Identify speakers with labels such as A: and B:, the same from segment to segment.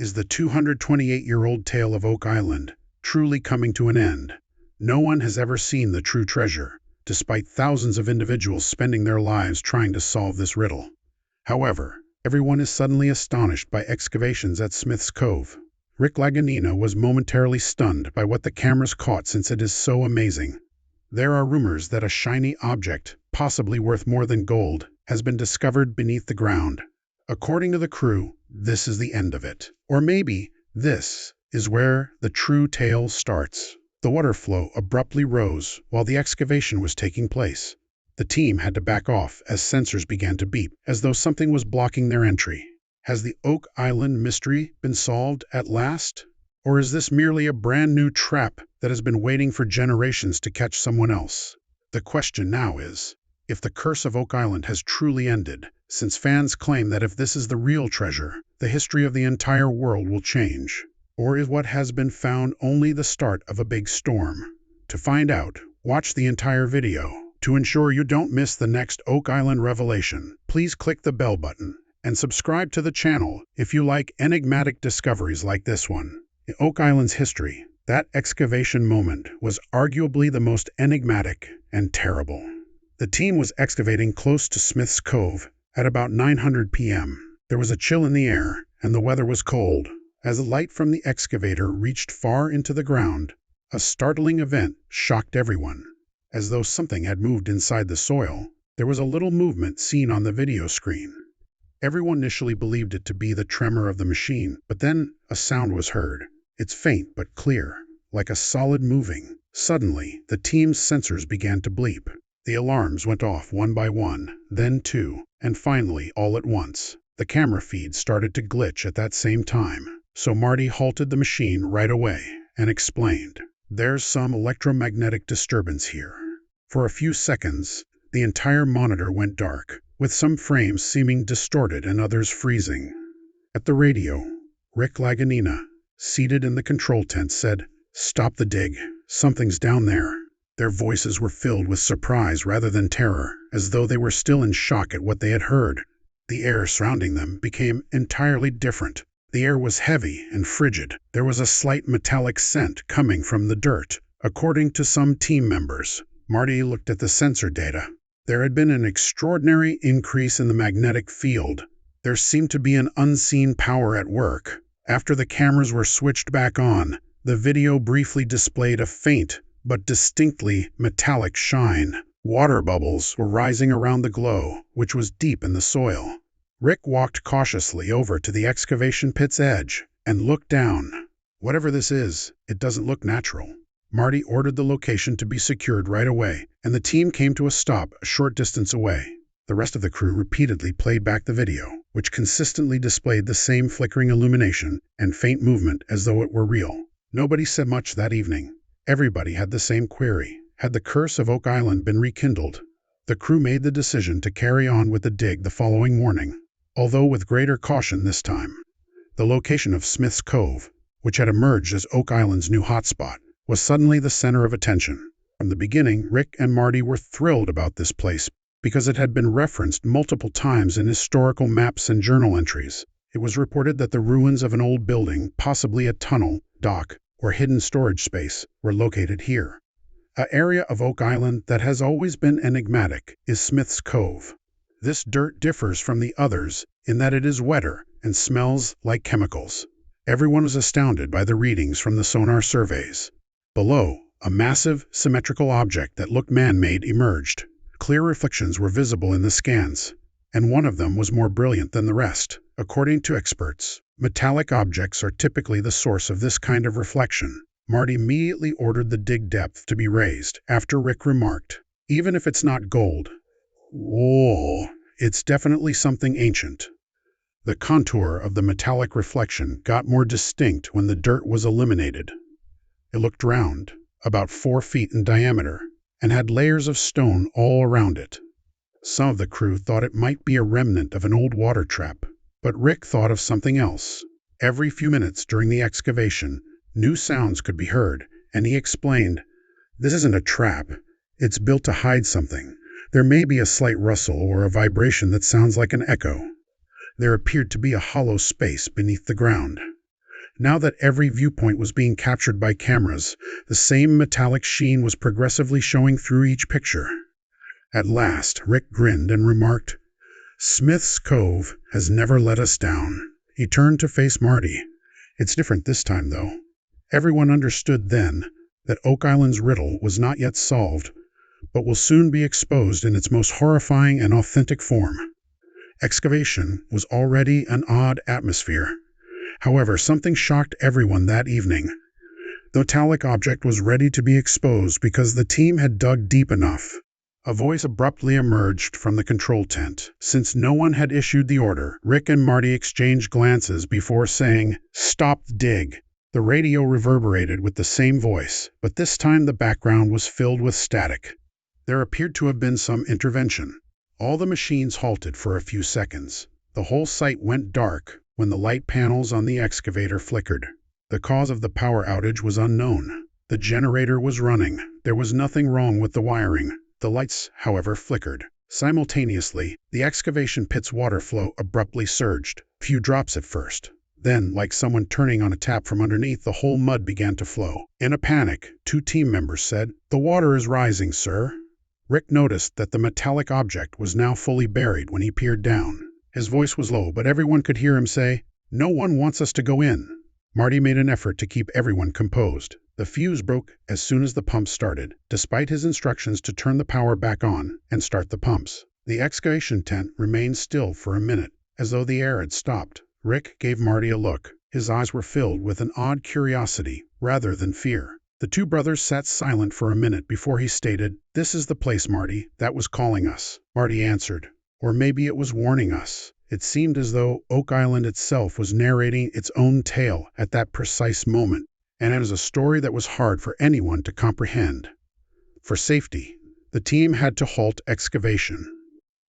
A: Is the 228-year-old tale of Oak Island truly coming to an end? No one has ever seen the true treasure, despite thousands of individuals spending their lives trying to solve this riddle. However, everyone is suddenly astonished by excavations at Smith's Cove. Rick Laganina was momentarily stunned by what the cameras caught, since it is so amazing. There are rumors that a shiny object, possibly worth more than gold, has been discovered beneath the ground. According to the crew, this is the end of it. Or maybe this is where the true tale starts. The water flow abruptly rose while the excavation was taking place. The team had to back off as sensors began to beep, as though something was blocking their entry. Has the Oak Island mystery been solved at last? Or is this merely a brand new trap that has been waiting for generations to catch someone else? The question now is, if the curse of Oak Island has truly ended, since fans claim that if this is the real treasure, the history of the entire world will change. Or is what has been found only the start of a big storm? To find out, watch the entire video. To ensure you don't miss the next Oak Island revelation, please click the bell button and subscribe to the channel if you like enigmatic discoveries like this one. In Oak Island's history, that excavation moment was arguably the most enigmatic and terrible. The team was excavating close to Smith's Cove at about 9:00 p.m. There was a chill in the air, and the weather was cold. As the light from the excavator reached far into the ground, a startling event shocked everyone. As though something had moved inside the soil, there was a little movement seen on the video screen. Everyone initially believed it to be the tremor of the machine, but then a sound was heard. It's faint but clear, like a solid moving. Suddenly, the team's sensors began to bleep. The alarms went off one by one, then two, and finally all at once. The camera feed started to glitch at that same time, so Marty halted the machine right away and explained, "There's some electromagnetic disturbance here." For a few seconds, the entire monitor went dark, with some frames seeming distorted and others freezing. At the radio, Rick Laganina, seated in the control tent, said, "Stop the dig. Something's down there." Their voices were filled with surprise rather than terror, as though they were still in shock at what they had heard. The air surrounding them became entirely different. The air was heavy and frigid. There was a slight metallic scent coming from the dirt. According to some team members, Marty looked at the sensor data. There had been an extraordinary increase in the magnetic field. There seemed to be an unseen power at work. After the cameras were switched back on, the video briefly displayed a faint but distinctly metallic shine. Water bubbles were rising around the glow, which was deep in the soil. Rick walked cautiously over to the excavation pit's edge and looked down. "Whatever this is, it doesn't look natural." Marty ordered the location to be secured right away, and the team came to a stop a short distance away. The rest of the crew repeatedly played back the video, which consistently displayed the same flickering illumination and faint movement as though it were real. Nobody said much that evening. Everybody had the same query. Had the curse of Oak Island been rekindled? The crew made the decision to carry on with the dig the following morning, although with greater caution this time. The location of Smith's Cove, which had emerged as Oak Island's new hotspot, was suddenly the center of attention. From the beginning, Rick and Marty were thrilled about this place because it had been referenced multiple times in historical maps and journal entries. It was reported that the ruins of an old building, possibly a tunnel, dock, or hidden storage space, were located here. An area of Oak Island that has always been enigmatic is Smith's Cove. This dirt differs from the others in that it is wetter and smells like chemicals. Everyone was astounded by the readings from the sonar surveys. Below, a massive, symmetrical object that looked man-made emerged. Clear reflections were visible in the scans, and one of them was more brilliant than the rest. According to experts, metallic objects are typically the source of this kind of reflection. Marty immediately ordered the dig depth to be raised, after Rick remarked, "Even if it's not gold, whoa, it's definitely something ancient." The contour of the metallic reflection got more distinct when the dirt was eliminated. It looked round, about 4 feet in diameter, and had layers of stone all around it. Some of the crew thought it might be a remnant of an old water trap, but Rick thought of something else. Every few minutes during the excavation, new sounds could be heard, and he explained, "This isn't a trap. It's built to hide something. There may be a slight rustle or a vibration that sounds like an echo." There appeared to be a hollow space beneath the ground. Now that every viewpoint was being captured by cameras, the same metallic sheen was progressively showing through each picture. At last, Rick grinned and remarked, "Smith's Cove has never let us down." He turned to face Marty. "It's different this time, though." Everyone understood then that Oak Island's riddle was not yet solved, but will soon be exposed in its most horrifying and authentic form. Excavation was already an odd atmosphere. However, something shocked everyone that evening. The metallic object was ready to be exposed because the team had dug deep enough. A voice abruptly emerged from the control tent. Since no one had issued the order, Rick and Marty exchanged glances before saying, "Stop the dig." The radio reverberated with the same voice, but this time the background was filled with static. There appeared to have been some intervention. All the machines halted for a few seconds. The whole site went dark when the light panels on the excavator flickered. The cause of the power outage was unknown. The generator was running. There was nothing wrong with the wiring. The lights, however, flickered. Simultaneously, the excavation pit's water flow abruptly surged. Few drops at first. Then, like someone turning on a tap from underneath, the whole mud began to flow. In a panic, 2 team members said, "The water is rising, sir." Rick noticed that the metallic object was now fully buried when he peered down. His voice was low, but everyone could hear him say, "No one wants us to go in." Marty made an effort to keep everyone composed. The fuse broke as soon as the pumps started, despite his instructions to turn the power back on and start the pumps. The excavation tent remained still for a minute, as though the air had stopped. Rick gave Marty a look. His eyes were filled with an odd curiosity rather than fear. The 2 brothers sat silent for a minute before he stated, "This is the place, Marty, that was calling us." Marty answered, "Or maybe it was warning us." It seemed as though Oak Island itself was narrating its own tale at that precise moment, and it was a story that was hard for anyone to comprehend. For safety, the team had to halt excavation.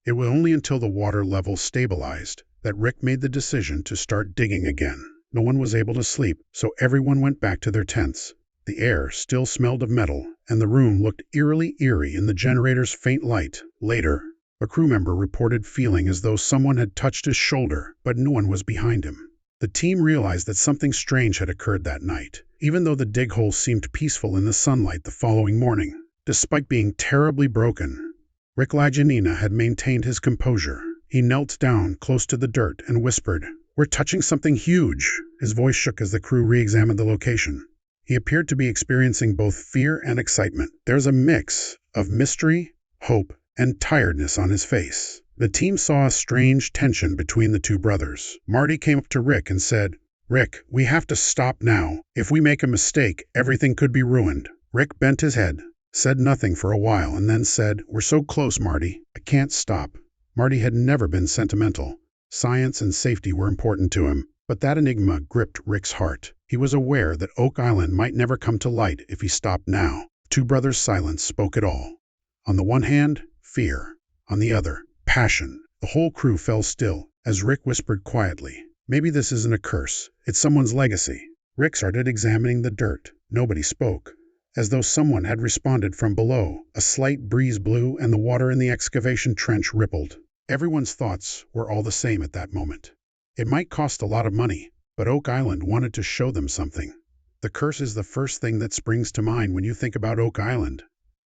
A: It was only until the water level stabilized that Rick made the decision to start digging again. No one was able to sleep, so everyone went back to their tents. The air still smelled of metal, and the room looked eerie in the generator's faint light. Later, a crew member reported feeling as though someone had touched his shoulder, but no one was behind him. The team realized that something strange had occurred that night, even though the dig hole seemed peaceful in the sunlight the following morning. Despite being terribly broken, Rick Lajanina had maintained his composure. He knelt down close to the dirt and whispered, "We're touching something huge." His voice shook as the crew re-examined the location. He appeared to be experiencing both fear and excitement. There's a mix of mystery, hope, and tiredness on his face. The team saw a strange tension between the 2 brothers. Marty came up to Rick and said, "Rick, we have to stop now. If we make a mistake, everything could be ruined." Rick bent his head, said nothing for a while, and then said, "We're so close, Marty. I can't stop." Marty had never been sentimental. Science and safety were important to him, but that enigma gripped Rick's heart. He was aware that Oak Island might never come to light if he stopped now. 2 brothers' silence spoke it all. On the one hand, fear. On the other, passion. The whole crew fell still as Rick whispered quietly, "Maybe this isn't a curse. It's someone's legacy." Rick started examining the dirt. Nobody spoke. As though someone had responded from below, a slight breeze blew and the water in the excavation trench rippled. Everyone's thoughts were all the same at that moment. It might cost a lot of money, but Oak Island wanted to show them something. The curse is the first thing that springs to mind when you think about Oak Island.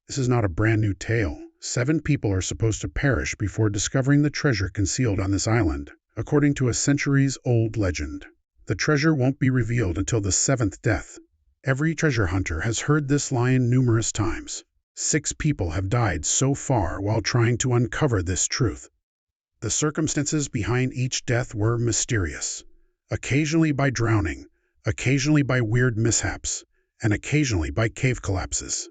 A: This is not a brand new tale. 7 people are supposed to perish before discovering the treasure concealed on this island, according to a centuries-old legend. The treasure won't be revealed until the 7th death. Every treasure hunter has heard this line numerous times. 6 people have died so far while trying to uncover this truth. The circumstances behind each death were mysterious, occasionally by drowning, occasionally by weird mishaps, and occasionally by cave collapses.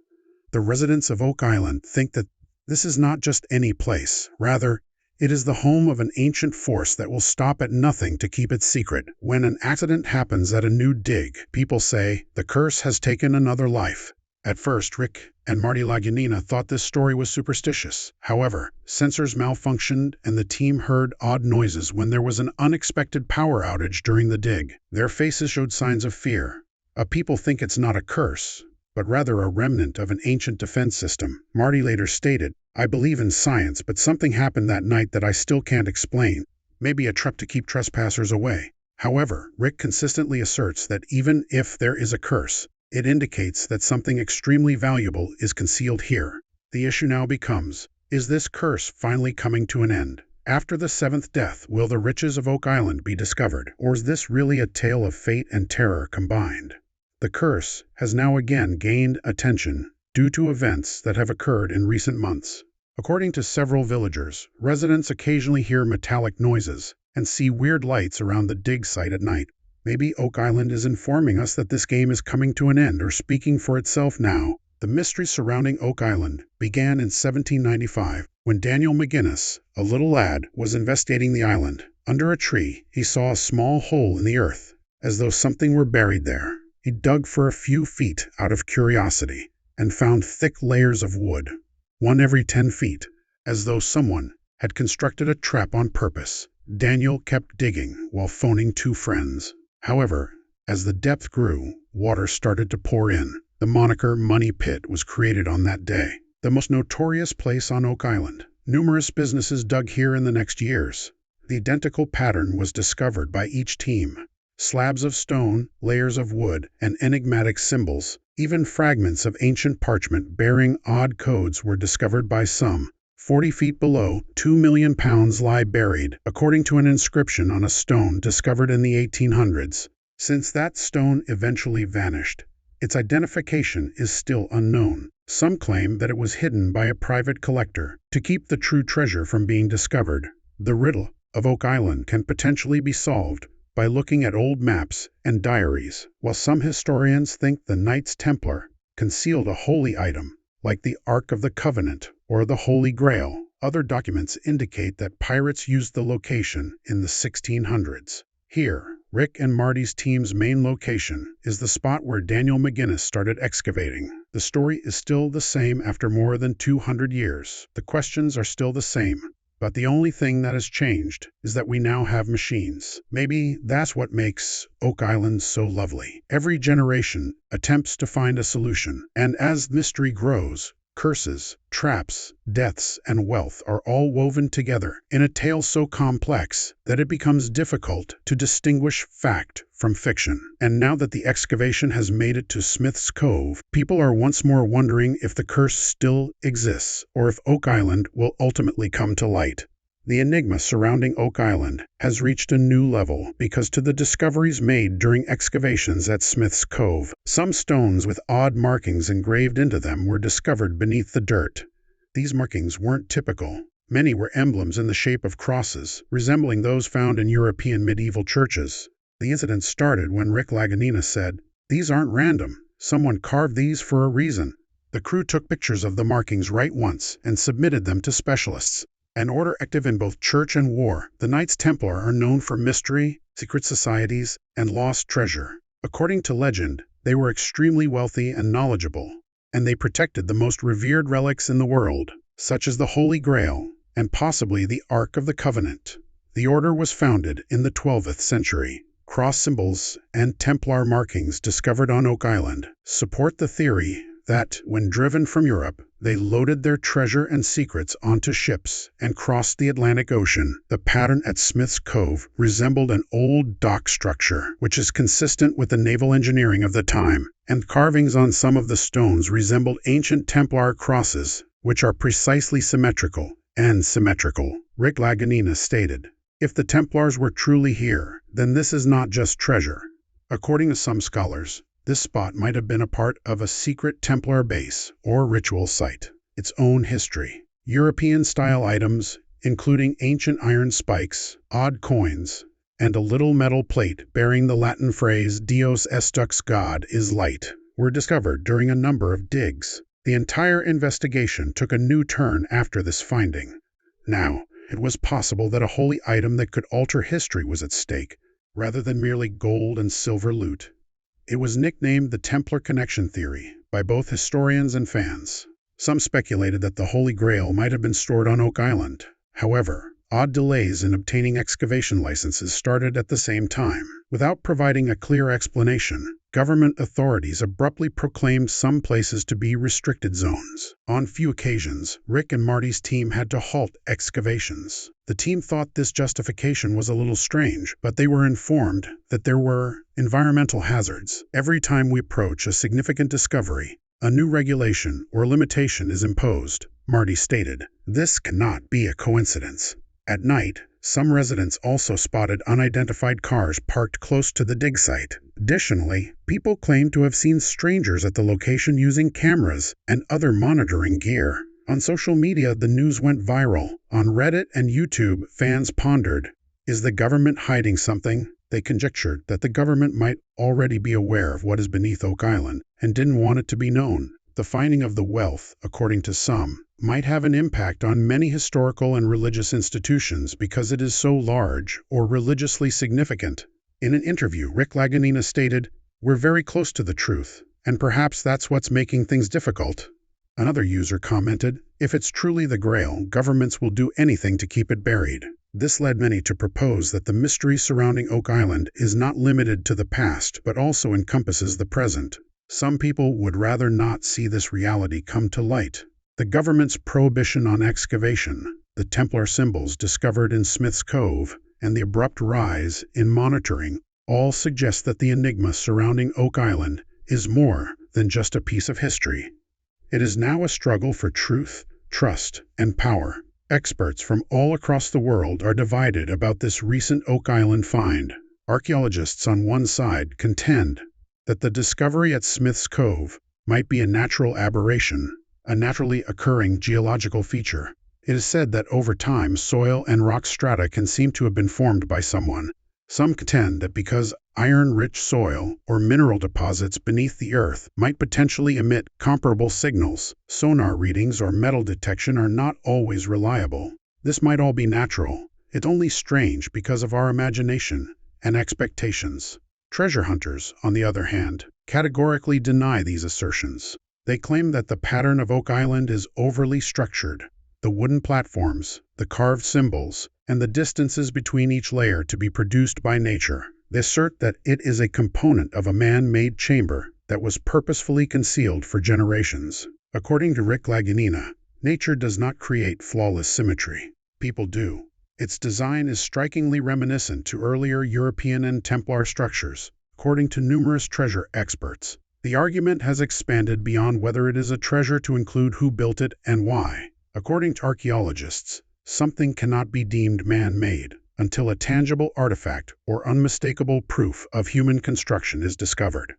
A: The residents of Oak Island think that this is not just any place. Rather, it is the home of an ancient force that will stop at nothing to keep its secret. When an accident happens at a new dig, people say, "The curse has taken another life." At first, Rick and Marty Lagunina thought this story was superstitious. However, sensors malfunctioned and the team heard odd noises when there was an unexpected power outage during the dig. Their faces showed signs of fear. People think it's not a curse, but rather a remnant of an ancient defense system. Marty later stated, "I believe in science, but something happened that night that I still can't explain. Maybe a trap to keep trespassers away." However, Rick consistently asserts that even if there is a curse, it indicates that something extremely valuable is concealed here. The issue now becomes, is this curse finally coming to an end? After the seventh death, will the riches of Oak Island be discovered, or is this really a tale of fate and terror combined? The curse has now again gained attention due to events that have occurred in recent months. According to several villagers, residents occasionally hear metallic noises and see weird lights around the dig site at night. Maybe Oak Island is informing us that this game is coming to an end or speaking for itself now. The mystery surrounding Oak Island began in 1795 when Daniel McGinnis, a little lad, was investigating the island. Under a tree, he saw a small hole in the earth, as though something were buried there. He dug for a few feet out of curiosity and found thick layers of wood, one every 10 feet, as though someone had constructed a trap on purpose. Daniel kept digging while phoning 2 friends. However, as the depth grew, water started to pour in. The moniker Money Pit was created on that day, the most notorious place on Oak Island. Numerous businesses dug here in the next years. The identical pattern was discovered by each team. Slabs of stone, layers of wood, and enigmatic symbols, even fragments of ancient parchment bearing odd codes were discovered by some. 40 feet below, 2 million pounds lie buried, according to an inscription on a stone discovered in the 1800s. Since that stone eventually vanished, its identification is still unknown. Some claim that it was hidden by a private collector to keep the true treasure from being discovered. The riddle of Oak Island can potentially be solved by looking at old maps and diaries. While some historians think the Knights Templar concealed a holy item, like the Ark of the Covenant or the Holy Grail, other documents indicate that pirates used the location in the 1600s. Here, Rick and Marty's team's main location is the spot where Daniel McGinnis started excavating. The story is still the same after more than 200 years. The questions are still the same, but the only thing that has changed is that we now have machines. Maybe that's what makes Oak Island so lovely. Every generation attempts to find a solution, and as mystery grows, curses, traps, deaths, and wealth are all woven together in a tale so complex that it becomes difficult to distinguish fact from fiction. And now that the excavation has made it to Smith's Cove, people are once more wondering if the curse still exists or if Oak Island will ultimately come to light. The enigma surrounding Oak Island has reached a new level because to the discoveries made during excavations at Smith's Cove, some stones with odd markings engraved into them were discovered beneath the dirt. These markings weren't typical. Many were emblems in the shape of crosses, resembling those found in European medieval churches. The incident started when Rick Laganina said, "These aren't random. Someone carved these for a reason." The crew took pictures of the markings right once and submitted them to specialists. An order active in both church and war, the Knights Templar are known for mystery, secret societies, and lost treasure. According to legend, they were extremely wealthy and knowledgeable, and they protected the most revered relics in the world, such as the Holy Grail and possibly the Ark of the Covenant. The order was founded in the 12th century. Cross symbols and Templar markings discovered on Oak Island support the theory that, when driven from Europe, they loaded their treasure and secrets onto ships and crossed the Atlantic Ocean. The pattern at Smith's Cove resembled an old dock structure, which is consistent with the naval engineering of the time, and carvings on some of the stones resembled ancient Templar crosses, which are precisely symmetrical and symmetrical. Rick Laganina stated, "If the Templars were truly here, then this is not just treasure." According to some scholars, this spot might have been a part of a secret Templar base or ritual site. Its own history. European-style items, including ancient iron spikes, odd coins, and a little metal plate bearing the Latin phrase Dios Estux, God is light, were discovered during a number of digs. The entire investigation took a new turn after this finding. Now, it was possible that a holy item that could alter history was at stake, rather than merely gold and silver loot. It was nicknamed the Templar Connection Theory by both historians and fans. Some speculated that the Holy Grail might have been stored on Oak Island. However, Odd delays in obtaining excavation licenses started at the same time. Without providing a clear explanation, government authorities abruptly proclaimed some places to be restricted zones. On few occasions, Rick and Marty's team had to halt excavations. The team thought this justification was a little strange, but they were informed that there were environmental hazards. Every time we approach a significant discovery, a new regulation or limitation is imposed, Marty stated. This cannot be a coincidence. At night, some residents also spotted unidentified cars parked close to the dig site. Additionally, people claimed to have seen strangers at the location using cameras and other monitoring gear. On social media, the news went viral. On Reddit and YouTube, fans pondered, is the government hiding something? They conjectured that the government might already be aware of what is beneath Oak Island and didn't want it to be known. The finding of the wealth, according to some, might have an impact on many historical and religious institutions because it is so large or religiously significant. In an interview, Rick Laganina stated, "We're very close to the truth, and perhaps that's what's making things difficult." Another user commented, "If it's truly the Grail, governments will do anything to keep it buried." This led many to propose that the mystery surrounding Oak Island is not limited to the past but also encompasses the present. Some people would rather not see this reality come to light. The government's prohibition on excavation, the Templar symbols discovered in Smith's Cove, and the abrupt rise in monitoring all suggest that the enigma surrounding Oak Island is more than just a piece of history. It is now a struggle for truth, trust, and power. Experts from all across the world are divided about this recent Oak Island find. Archaeologists on one side contend that the discovery at Smith's Cove might be a natural aberration, a naturally occurring geological feature. It is said that over time, soil and rock strata can seem to have been formed by someone. Some contend that because iron-rich soil or mineral deposits beneath the earth might potentially emit comparable signals, sonar readings or metal detection are not always reliable. This might all be natural. It's only strange because of our imagination and expectations. Treasure hunters, on the other hand, categorically deny these assertions. They claim that the pattern of Oak Island is overly structured. The wooden platforms, the carved symbols, and the distances between each layer to be produced by nature. They assert that it is a component of a man-made chamber that was purposefully concealed for generations. According to Rick Laganina, nature does not create flawless symmetry. People do. Its design is strikingly reminiscent to earlier European and Templar structures, according to numerous treasure experts. The argument has expanded beyond whether it is a treasure to include who built it and why. According to archaeologists, something cannot be deemed man-made until a tangible artifact or unmistakable proof of human construction is discovered.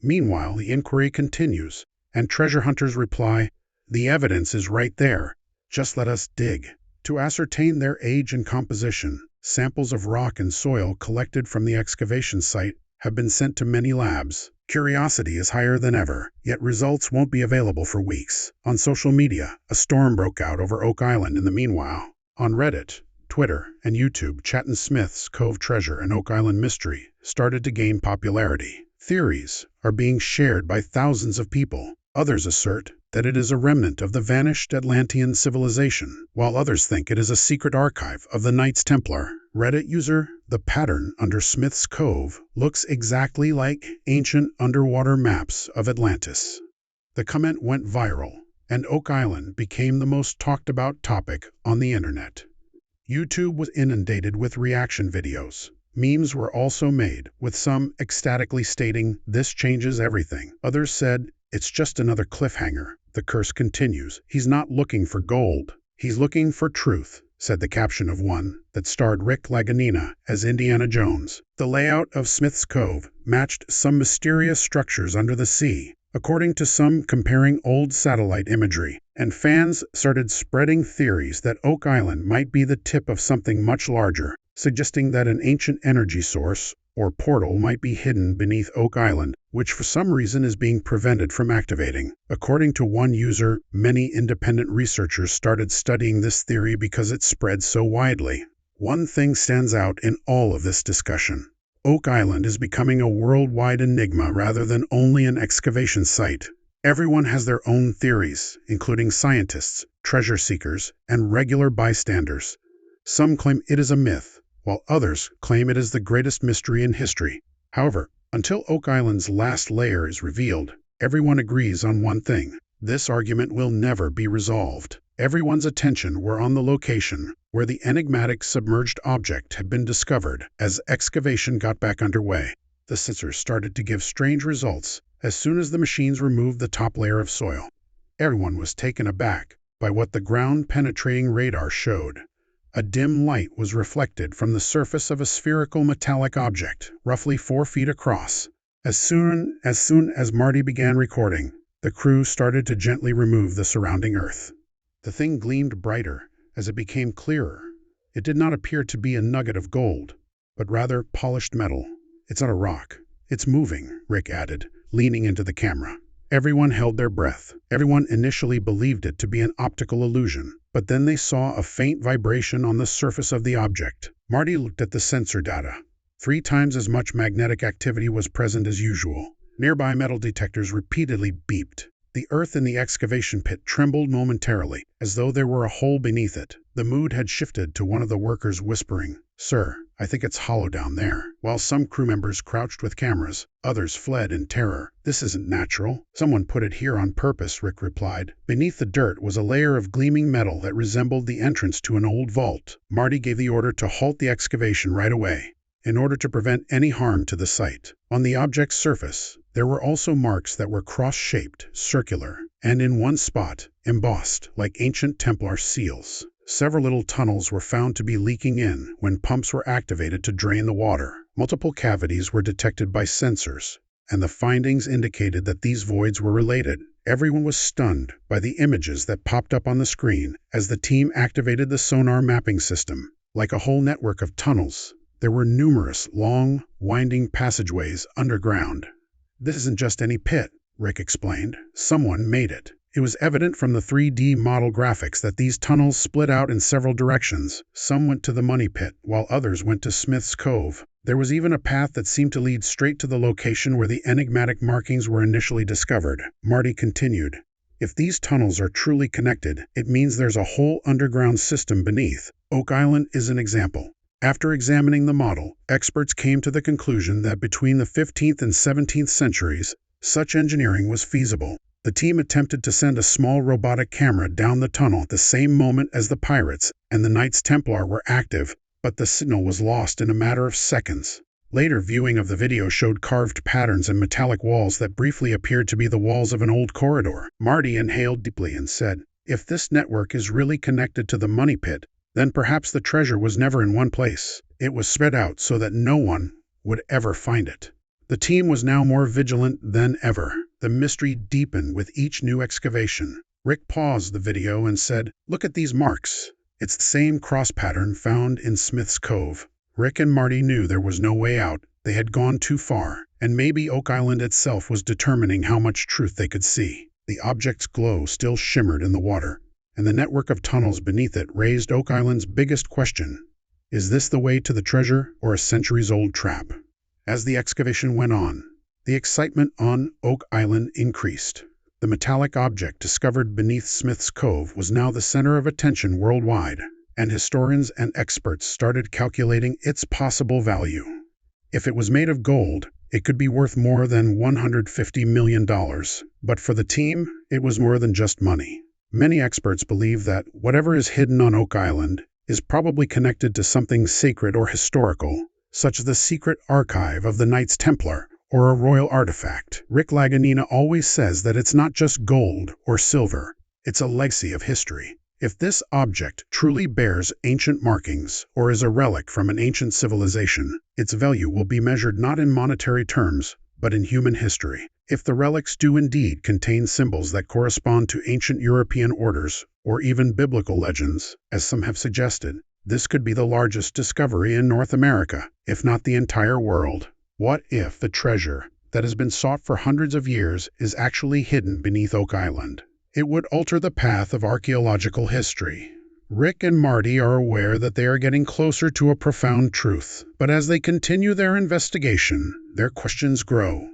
A: Meanwhile, the inquiry continues, and treasure hunters reply, "The evidence is right there. Just let us dig." To ascertain their age and composition, samples of rock and soil collected from the excavation site have been sent to many labs. Curiosity is higher than ever, yet results won't be available for weeks. On social media, a storm broke out over Oak Island in the meanwhile. On Reddit, Twitter, and YouTube, Chatting Smith's Cove treasure and Oak Island mystery started to gain popularity. Theories are being shared by thousands of people. Others assert that it is a remnant of the vanished Atlantean civilization, while others think it is a secret archive of the Knights Templar. Reddit user, the pattern under Smith's Cove looks exactly like ancient underwater maps of Atlantis. The comment went viral, and Oak Island became the most talked about topic on the internet. YouTube was inundated with reaction videos. Memes were also made, with some ecstatically stating, "This changes everything." Others said, "It's just another cliffhanger. The curse continues. He's not looking for gold. He's looking for truth," said the caption of one that starred Rick Laganina as Indiana Jones. The layout of Smith's Cove matched some mysterious structures under the sea, according to some comparing old satellite imagery, and fans started spreading theories that Oak Island might be the tip of something much larger, suggesting that an ancient energy source or portal might be hidden beneath Oak Island, which for some reason is being prevented from activating. According to one user, many independent researchers started studying this theory because it spread so widely. One thing stands out in all of this discussion. Oak Island is becoming a worldwide enigma rather than only an excavation site. Everyone has their own theories, including scientists, treasure seekers, and regular bystanders. Some claim it is a myth, while others claim it is the greatest mystery in history. However, until Oak Island's last layer is revealed, everyone agrees on one thing. This argument will never be resolved. Everyone's attention were on the location where the enigmatic submerged object had been discovered. As excavation got back underway, the sensors started to give strange results as soon as the machines removed the top layer of soil. Everyone was taken aback by what the ground-penetrating radar showed. A dim light was reflected from the surface of a spherical metallic object, roughly 4 feet across. As soon as Marty began recording, the crew started to gently remove the surrounding earth. The thing gleamed brighter as it became clearer. It did not appear to be a nugget of gold, but rather polished metal. It's not a rock. It's moving, Rick added, leaning into the camera. Everyone held their breath. Everyone initially believed it to be an optical illusion, but then they saw a faint vibration on the surface of the object. Marty looked at the sensor data. 3 times as much magnetic activity was present as usual. Nearby metal detectors repeatedly beeped. The earth in the excavation pit trembled momentarily, as though there were a hole beneath it. The mood had shifted to one of the workers whispering, "Sir, I think it's hollow down there." While some crew members crouched with cameras, others fled in terror. "This isn't natural. Someone put it here on purpose," Rick replied. Beneath the dirt was a layer of gleaming metal that resembled the entrance to an old vault. Marty gave the order to halt the excavation right away, in order to prevent any harm to the site. On the object's surface, there were also marks that were cross-shaped, circular, and in one spot, embossed like ancient Templar seals. Several little tunnels were found to be leaking in when pumps were activated to drain the water. Multiple cavities were detected by sensors, and the findings indicated that these voids were related. Everyone was stunned by the images that popped up on the screen as the team activated the sonar mapping system. Like a whole network of tunnels, there were numerous long, winding passageways underground. "This isn't just any pit," Rick explained. "Someone made it." It was evident from the 3D model graphics that these tunnels split out in several directions. Some went to the money pit, while others went to Smith's Cove. There was even a path that seemed to lead straight to the location where the enigmatic markings were initially discovered. Marty continued, "If these tunnels are truly connected, it means there's a whole underground system beneath. Oak Island is an example." After examining the model, experts came to the conclusion that between the 15th and 17th centuries, such engineering was feasible. The team attempted to send a small robotic camera down the tunnel at the same moment as the pirates and the Knights Templar were active, but the signal was lost in a matter of seconds. Later viewing of the video showed carved patterns and metallic walls that briefly appeared to be the walls of an old corridor. Marty inhaled deeply and said, "If this network is really connected to the money pit, then perhaps the treasure was never in one place. It was spread out so that no one would ever find it." The team was now more vigilant than ever. The mystery deepened with each new excavation. Rick paused the video and said, "Look at these marks. It's the same cross pattern found in Smith's Cove." Rick and Marty knew there was no way out. They had gone too far, and maybe Oak Island itself was determining how much truth they could see. The object's glow still shimmered in the water, and the network of tunnels beneath it raised Oak Island's biggest question. Is this the way to the treasure, or a centuries-old trap? As the excavation went on, the excitement on Oak Island increased. The metallic object discovered beneath Smith's Cove was now the center of attention worldwide, and historians and experts started calculating its possible value. If it was made of gold, it could be worth more than $150 million. But for the team, it was more than just money. Many experts believe that whatever is hidden on Oak Island is probably connected to something sacred or historical, such as the secret archive of the Knights Templar or a royal artifact. Rick Laganina always says that it's not just gold or silver, it's a legacy of history. If this object truly bears ancient markings or is a relic from an ancient civilization, its value will be measured not in monetary terms, but in human history. If the relics do indeed contain symbols that correspond to ancient European orders or even biblical legends, as some have suggested, this could be the largest discovery in North America, if not the entire world. What if the treasure that has been sought for hundreds of years is actually hidden beneath Oak Island? It would alter the path of archaeological history. Rick and Marty are aware that they are getting closer to a profound truth, but as they continue their investigation, their questions grow.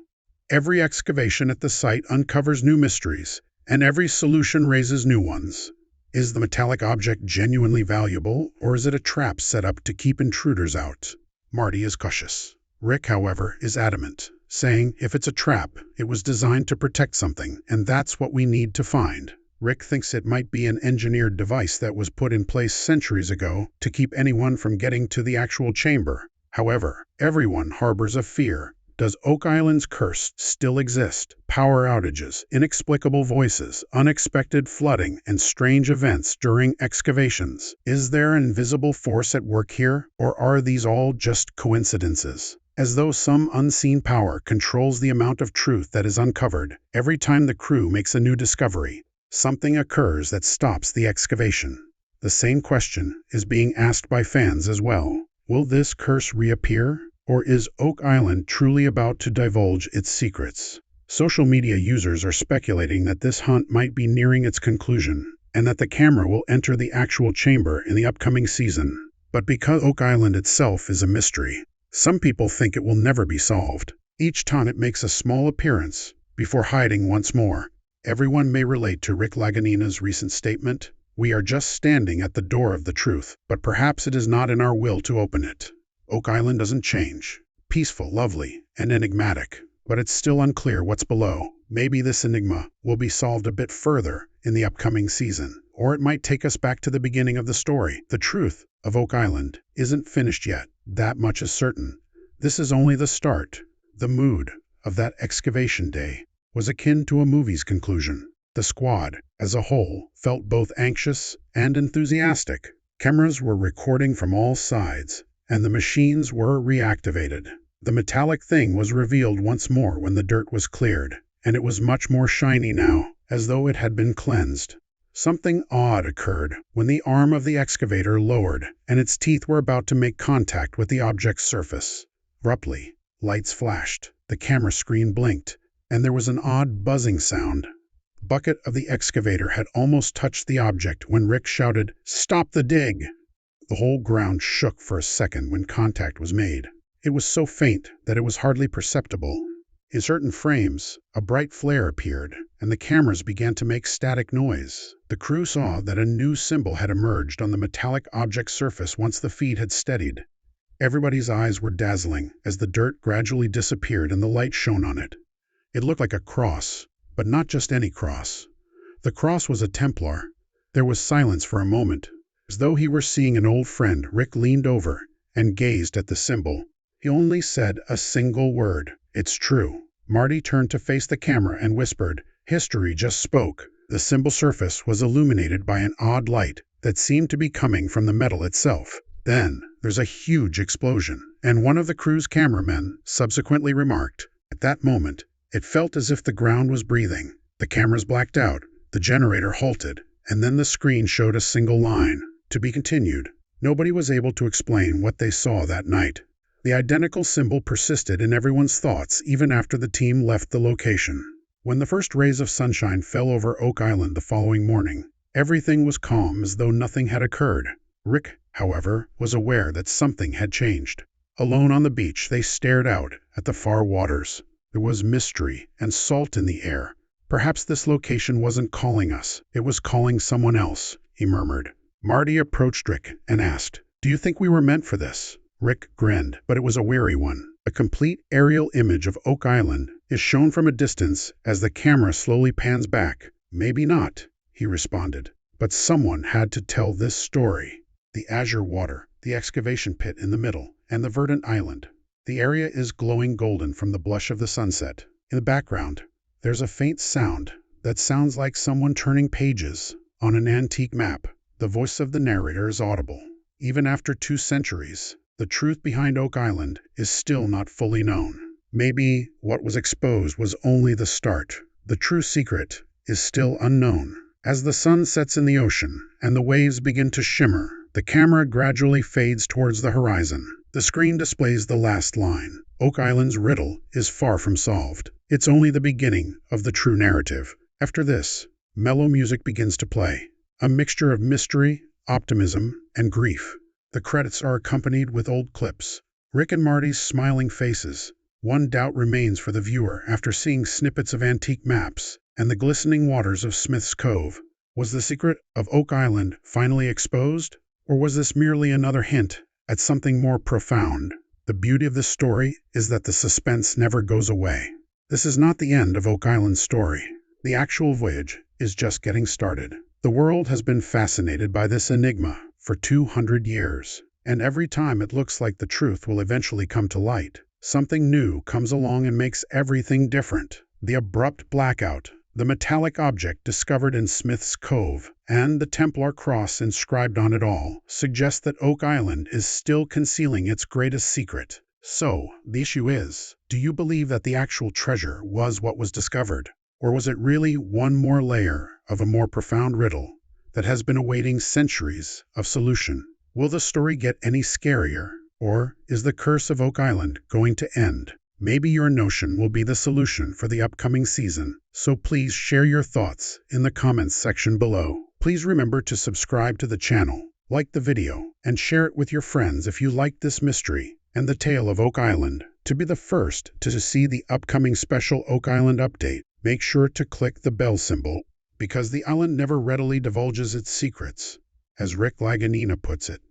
A: Every excavation at the site uncovers new mysteries, and every solution raises new ones. Is the metallic object genuinely valuable, or is it a trap set up to keep intruders out? Marty is cautious. Rick, however, is adamant, saying if it's a trap, it was designed to protect something, and that's what we need to find. Rick thinks it might be an engineered device that was put in place centuries ago to keep anyone from getting to the actual chamber. However, everyone harbors a fear. Does Oak Island's curse still exist? Power outages, inexplicable voices, unexpected flooding, and strange events during excavations. Is there an invisible force at work here, or are these all just coincidences? As though some unseen power controls the amount of truth that is uncovered, every time the crew makes a new discovery, something occurs that stops the excavation. The same question is being asked by fans as well. Will this curse reappear? Or is Oak Island truly about to divulge its secrets? Social media users are speculating that this hunt might be nearing its conclusion, and that the camera will enter the actual chamber in the upcoming season. But because Oak Island itself is a mystery, some people think it will never be solved. Each time it makes a small appearance, before hiding once more. Everyone may relate to Rick Laganina's recent statement, "We are just standing at the door of the truth, but perhaps it is not in our will to open it." Oak Island doesn't change. Peaceful, lovely, and enigmatic, but it's still unclear what's below. Maybe this enigma will be solved a bit further in the upcoming season, or it might take us back to the beginning of the story. The truth of Oak Island isn't finished yet, that much is certain. This is only the start. The mood of that excavation day was akin to a movie's conclusion. The squad, as a whole, felt both anxious and enthusiastic. Cameras were recording from all sides, and the machines were reactivated. The metallic thing was revealed once more when the dirt was cleared, and it was much more shiny now, as though it had been cleansed. Something odd occurred when the arm of the excavator lowered, and its teeth were about to make contact with the object's surface. Abruptly, lights flashed, the camera screen blinked, and there was an odd buzzing sound. The bucket of the excavator had almost touched the object when Rick shouted, "Stop the dig!" The whole ground shook for a second when contact was made. It was so faint that it was hardly perceptible. In certain frames, a bright flare appeared, and the cameras began to make static noise. The crew saw that a new symbol had emerged on the metallic object's surface once the feed had steadied. Everybody's eyes were dazzling as the dirt gradually disappeared and the light shone on it. It looked like a cross, but not just any cross. The cross was a Templar. There was silence for a moment. As though he were seeing an old friend, Rick leaned over and gazed at the symbol. He only said a single word, "It's true." Marty turned to face the camera and whispered, "History just spoke." The symbol surface was illuminated by an odd light that seemed to be coming from the metal itself. Then, there's a huge explosion, and one of the crew's cameramen subsequently remarked, "At that moment, it felt as if the ground was breathing." The cameras blacked out, the generator halted, and then the screen showed a single line. To be continued. Nobody was able to explain what they saw that night. The identical symbol persisted in everyone's thoughts even after the team left the location. When the first rays of sunshine fell over Oak Island the following morning, everything was calm as though nothing had occurred. Rick, however, was aware that something had changed. Alone on the beach, they stared out at the far waters. There was mystery and salt in the air. "Perhaps this location wasn't calling us. It was calling someone else," he murmured. Marty approached Rick and asked, "Do you think we were meant for this?" Rick grinned, but it was a weary one. A complete aerial image of Oak Island is shown from a distance as the camera slowly pans back. "Maybe not," he responded, "but someone had to tell this story." The azure water, the excavation pit in the middle, and the verdant island. The area is glowing golden from the blush of the sunset. In the background, there's a faint sound that sounds like someone turning pages on an antique map. The voice of the narrator is audible. Even after 2 centuries, the truth behind Oak Island is still not fully known. Maybe what was exposed was only the start. The true secret is still unknown. As the sun sets in the ocean and the waves begin to shimmer, the camera gradually fades towards the horizon. The screen displays the last line. Oak Island's riddle is far from solved. It's only the beginning of the true narrative. After this, mellow music begins to play. A mixture of mystery, optimism, and grief. The credits are accompanied with old clips. Rick and Marty's smiling faces. One doubt remains for the viewer after seeing snippets of antique maps and the glistening waters of Smith's Cove. Was the secret of Oak Island finally exposed? Or was this merely another hint at something more profound? The beauty of this story is that the suspense never goes away. This is not the end of Oak Island's story. The actual voyage is just getting started. The world has been fascinated by this enigma for 200 years, and every time it looks like the truth will eventually come to light, something new comes along and makes everything different. The abrupt blackout, the metallic object discovered in Smith's Cove, and the Templar cross inscribed on it all suggest that Oak Island is still concealing its greatest secret. So, the issue is, do you believe that the actual treasure was what was discovered? Or was it really one more layer of a more profound riddle that has been awaiting centuries of solution? Will the story get any scarier? Or is the curse of Oak Island going to end? Maybe your notion will be the solution for the upcoming season. So please share your thoughts in the comments section below. Please remember to subscribe to the channel, like the video, and share it with your friends if you like this mystery and the tale of Oak Island. To be the first to see the upcoming special Oak Island update, make sure to click the bell symbol, because the island never readily divulges its secrets. As Rick Laganina puts it,